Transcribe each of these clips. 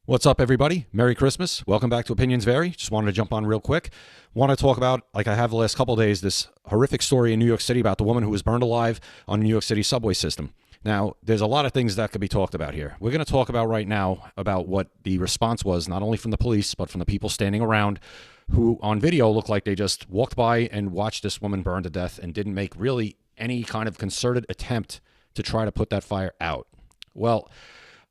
What's up, everybody? Merry Christmas. Welcome back to Opinions Vary. Just wanted to jump on real quick. Want to talk about, like I have the last couple of days, this horrific story in New York City about the woman who was burned alive on the New York City subway system. Now, there's a lot of things that could be talked about here. We're going to talk about right now about what the response was, not only from the police, but from the people standing around who on video looked like they just walked by and watched this woman burn to death and didn't make really any kind of concerted attempt to try to put that fire out. Well,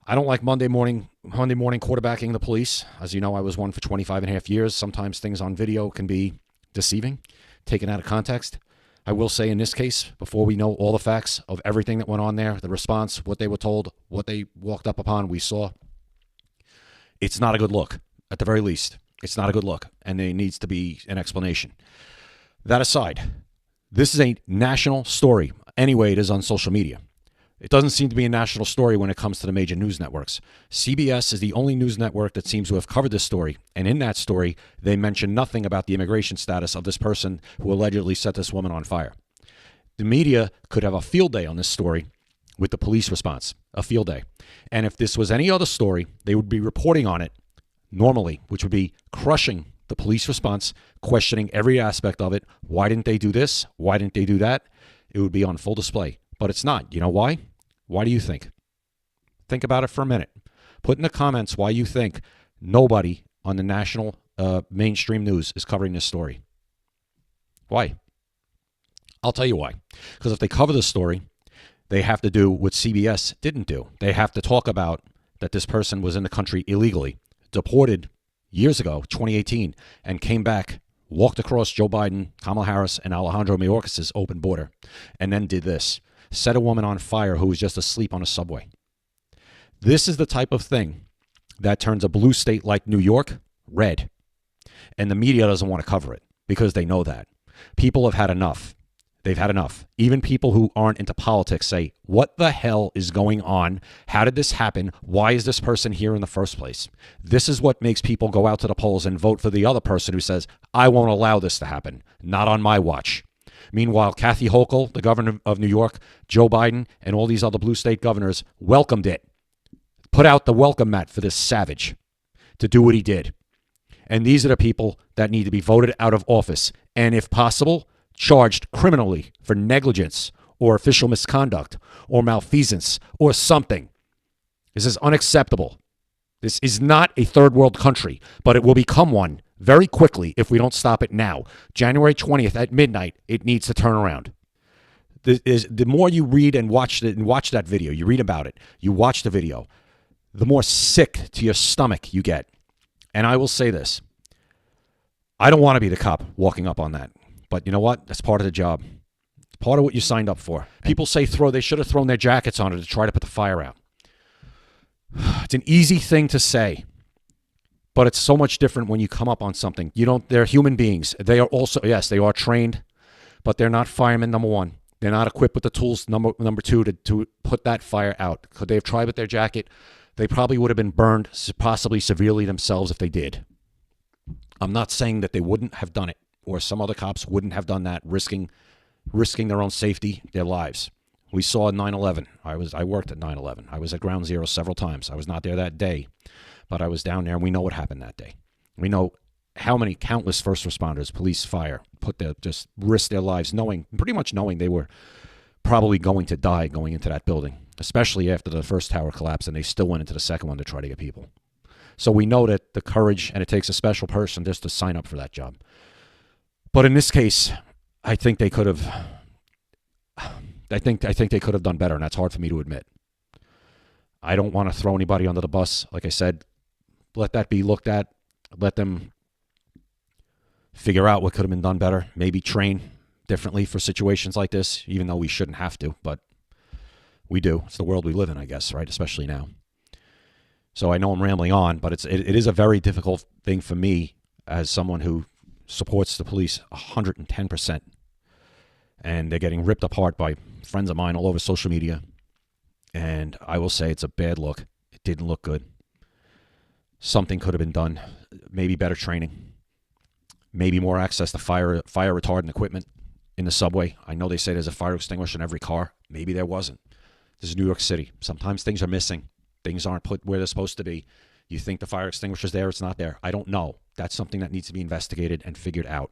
I don't like Monday morning quarterbacking the police. As you know, I was one for 25 and a half years. Sometimes things on video can be deceiving, taken out of context. I will say in this case, before we know all the facts of everything that went on there, the response, what they were told, what they walked up upon, we saw, it's not a good look. At the very least, it's not a good look, and there needs to be an explanation. That aside, this is a national story. Anyway, it is on social media. It doesn't seem to be a national story when it comes to the major news networks. CBS is the only news network that seems to have covered this story, and in that story, they mention nothing about the immigration status of this person who allegedly set this woman on fire. The media could have a field day on this story with the police response, a field day. And if this was any other story, they would be reporting on it normally, which would be crushing the police response, questioning every aspect of it. Why didn't they do this? Why didn't they do that? It would be on full display. But it's not. You know why? Why do you think? Think about it for a minute. Put in the comments why you think nobody on the national mainstream news is covering this story. Why? I'll tell you why. Because if they cover the story, they have to do what CBS didn't do. They have to talk about that this person was in the country illegally, deported years ago, 2018, and came back, walked across Joe Biden, Kamala Harris, and Alejandro Mayorkas's open border, and then did this. Set a woman on fire who was just asleep on a subway. This is the type of thing that turns a blue state like New York red. And the media doesn't want to cover it because they know that. People have had enough. They've had enough. Even people who aren't into politics say, what the hell is going on? How did this happen? Why is this person here in the first place? This is what makes people go out to the polls and vote for the other person who says, I won't allow this to happen. Not on my watch. Meanwhile, 𝐃𝐨𝐧'𝐭, the governor of New York, Joe Biden, and all these other blue state governors welcomed it. Put out the welcome mat for this savage to do what he did. And these are the people that need to be voted out of office and, if possible, charged criminally for negligence or official misconduct or malfeasance or something. This is unacceptable. This is not a third world country, but it will become one very quickly if we don't stop it now. January 20th at midnight, it needs to turn around. The more you read and watch that video, you read about it, you watch the video, the more sick to your stomach you get. And I will say this. I don't want to be the cop walking up on that. But you know what? That's part of the job. It's part of what you signed up for. People say they should have thrown their jackets on it to try to put the fire out. It's an easy thing to say. But it's so much different when you come up on something. They're human beings. They are also, yes, they are trained, but they're not firemen, number one. They're not equipped with the tools, number two, to put that fire out. Could they have tried with their jacket? They probably would have been burned, possibly severely themselves if they did. I'm not saying that they wouldn't have done it, or some other cops wouldn't have done that, risking their own safety, their lives. We saw 9/11. I worked at 9/11. I was at Ground Zero several times. I was not there that day, but I was down there, and we know what happened that day. We know how many countless first responders, police, fire, just risked their lives, pretty much knowing they were probably going to die going into that building, especially after the first tower collapsed, and they still went into the second one to try to get people. So we know that the courage, and it takes a special person just to sign up for that job. But in this case, I think they could have. I think they could have done better, and that's hard for me to admit. I don't want to throw anybody under the bus. Like I said, let that be looked at. Let them figure out what could have been done better. Maybe train differently for situations like this, even though we shouldn't have to, but we do. It's the world we live in, I guess, right? Especially now. So I know I'm rambling on, but it is a very difficult thing for me as someone who supports the police 110%. And they're getting ripped apart by friends of mine all over social media. And I will say it's a bad look. It didn't look good. Something could have been done. Maybe better training. Maybe more access to fire retardant equipment in the subway. I know they say there's a fire extinguisher in every car. Maybe there wasn't. This is New York City. Sometimes things are missing. Things aren't put where they're supposed to be. You think the fire extinguisher's there, it's not there. I don't know. That's something that needs to be investigated and figured out.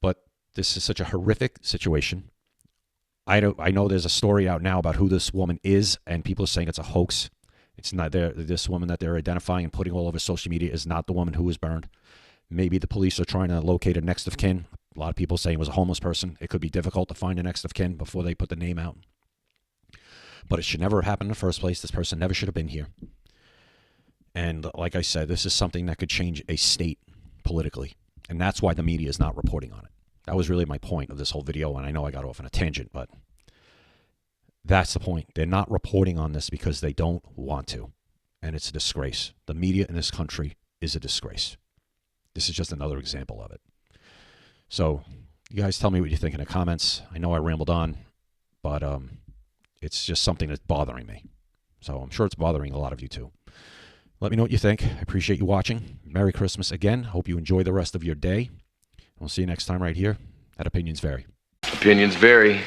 But this is such a horrific situation. I know there's a story out now about who this woman is, and people are saying it's a hoax. It's not there. This woman that they're identifying and putting all over social media is not the woman who was burned. Maybe the police are trying to locate a next of kin. A lot of people saying it was a homeless person. It could be difficult to find a next of kin before they put the name out. But it should never have happened in the first place. This person never should have been here. And like I said, this is something that could change a state politically. And that's why the media is not reporting on it. That was really my point of this whole video. And I know I got off on a tangent, but that's the point. They're not reporting on this because they don't want to. And it's a disgrace. The media in this country is a disgrace. This is just another example of it. So you guys tell me what you think in the comments. I know I rambled on, but it's just something that's bothering me. So I'm sure it's bothering a lot of you too. Let me know what you think. I appreciate you watching. Merry Christmas again. Hope you enjoy the rest of your day. We'll see you next time right here at Opinions Vary. Opinions vary.